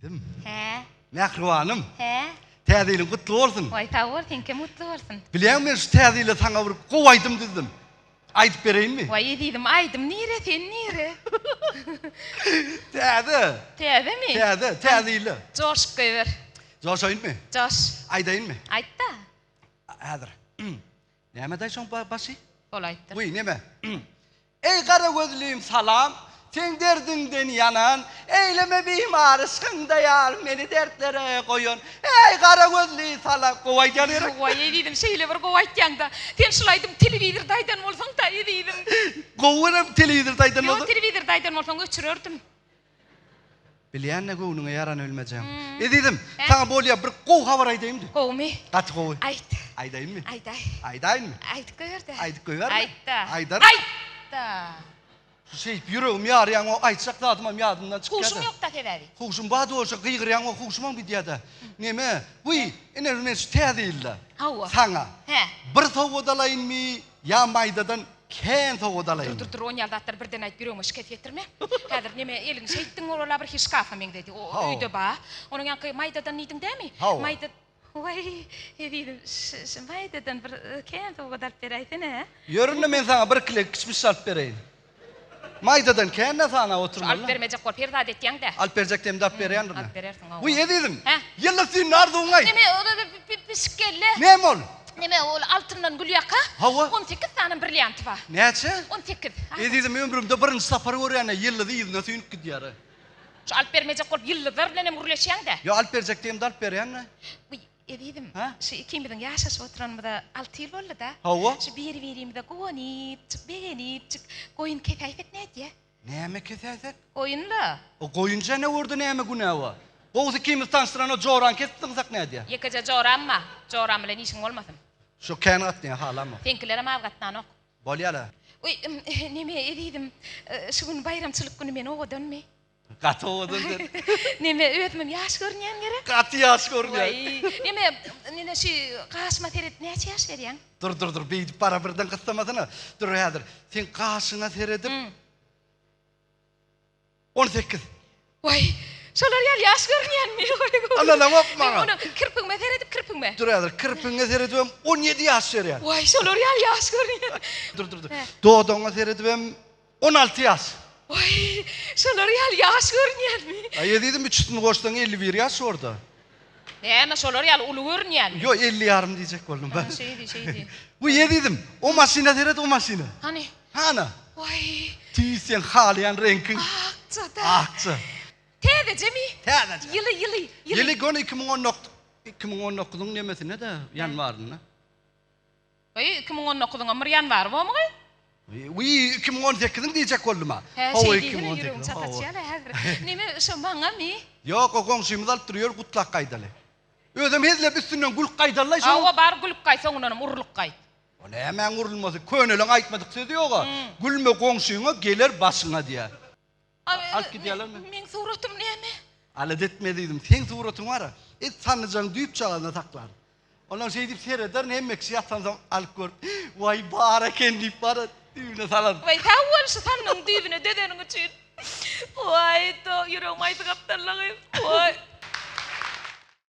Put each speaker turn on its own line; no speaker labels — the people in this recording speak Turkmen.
Dedim.
He.
Mehribanım.
He.
Täzeýiň gutly bolsun.
Vay tavur senke mutlu bolsun.
Bilýän men şu täzeýle saňa bir gowaýdym dedim. Aýdyp bereyinmi?
Vay edidim aydım nire sen nire.
Täze.
Täze mi?
Täzeýle.
Coş geber.
Joşaýynmy?
Coş.
Aýdaýynmy?
Aytta.
Häzir. Näme daýşoň başy?
Olaytır.
Uy, näme? Ey gara gözlüğüm salam. Sen derdinden yanan, eyleme bimar ışkında yar, meni dertlere koyun. Ey gara gözlü salam, kovaýdan erek.
Vay edidim şeýle bir gowaýtýanda. Sen şulaýdym telewizordaýdan bolsaň da edidim.
Gowanam telewizordaýdan
Yo
bolsa.
telewizordaýdan bolsaň öçürürdüm.
Bilýänne gownuňa yaran ölmejäň. Edidim, saňa bolýa bir gow habar aýdaýym.
Gowmy?
Gaty gowy.
Ayt.
Aýdaýynmy?
Ayday.
Aýdaýynmy?
Ayt göýerde.
Aýdyp goýbermi?
Aytda.
Aýdar.
Aytda.
Şu şey yüreğim ýarýan o aýtsak zadymam ýadymdan çykyp
Huşum ýok da sebäbi.
Huşum bady olsa gıygıryan o huşumam bitýärdi. Näme? Uy, ene men şu täzeýle.
Hawa.
Saňa.
He.
Bir sowgadalayynmy, ýa maýdadan kän sowgadalayyn.
Dur on ýaldatlar birden aýt bireňe şikayet ettirme. Häzir näme eliň şeýtdiň orala bir hiçkafa meň dedi. O öýde ba. Onuň ýanky maýdadan niýdiň dämi? Maýda. Vay, edidim. Maýdadan bir kän sowgadap beräýsene.
Ýörünne men saňa bir kilek kiçmiş salyp bereýin. Maýdadan kän näme oturmaly?
Alp bermejek bol perda etdiň de.
Alp berjekdim dap berýändir.
Alp berersiň.
Uy, edidim.
He.
Ýylla sen nardyňy?
Näme o biskelle?
Näme ol?
Näme ol altyndan gül ýaka?
Hawa.
18 tane brilliant ba.
Näçe?
18.
Edidim ömrümde birinji sapar görýän ýylla ýylyna süýüp gidýär.
Şu alp bermejek bol ýyllar bilen urleşýäň de.
Yo alp berjekdim dap berýän.
Uy, edidim.
Ha?
Şu ikimiziň ýaşaşyp oturanmyda 6 ýyl boldy da.
Hawa.
Şu beri berimde gowanyp, begenip, goýun kefayet näde?
Näme kesäsek?
Goýunla.
O goýunja ne urdu näme günäwa? Gowy ikimiz tanşdyran o joran ketdiňsak näde?
Ýekeje joramma. Joram bilen işiň bolmasyn.
Şu kän gatny halama.
Tenkilere mawgatnan ok.
Bolýala.
Uy, näme edidim? Şu gün bayramçylyk güni men owadanmy?
Gaty owadyn.
Näme öýtmem ýaş görnýän gerek?
Gaty ýaş görnýär.
Vay, näme şu gaşma teret näçe ýaş berýän?
Dur, beýdi para birden gysamasyna. Dur häzir. Sen gaşyna teredip 18.
Vay, şolar ýaly ýaş görnýänmi?
Ana namapma.
Onu kirpiňme teredip kirpiňme.
Dur häzir, kirpiňe teredip 17 ýaş berýär.
Vay, şolar ýaly ýaş görnýän.
Dur. Doğduğuna teredip 16 ýaş.
Vay, şolar ýaly ýaş görnýänmi?
Ay edidim üçüsini goşdan 51 ýaş orada.
Näme şolar ýaly uly görnýänmi?
Yo 50 ýarym diýjek boldum ben.
Şeydi.
Bu yedim. O maşina tered o maşina.
Hani?
Hana.
Vay.
Tüýsen halyan renkin.
Akçada.
Akça.
Täzejemi?
Täze.
Ýyly.
Ýyly gon 2019-nyň nemesine de ýanwaryna.
Vay, 2019-nyň bir ýanwary bolmy?
Uy 2018-niň diýjek boldum ha.
Hawa 2018. Näme şu maňamy?
Ýok, o goňşymyz alyp durýar gutlak gaýdaly. Özüm hezlep üstünden gul gaýdaly.
Hawa bar gülüp gaýsa oňdan urluk gaýt.
O näme urulmasy? Köneliň aýtmadyk sözi ýok. Gülme goňşyňa geler başyňa diýär. Alyp gidýärlermi?
Men suratym näme?
Alat etme dedim. Sen suratyň bar. Et sanıcan düýüp çaganda taklar. Ondan şey dip seyreder hemmeksi ýatsansam alyp gör. Vay bareken diýip bara düýüne salan.
Vay tawal şu sanyň düýbüne dedeniň üçin. Vay to ýüreg maýdy gapdarlagy. Vay.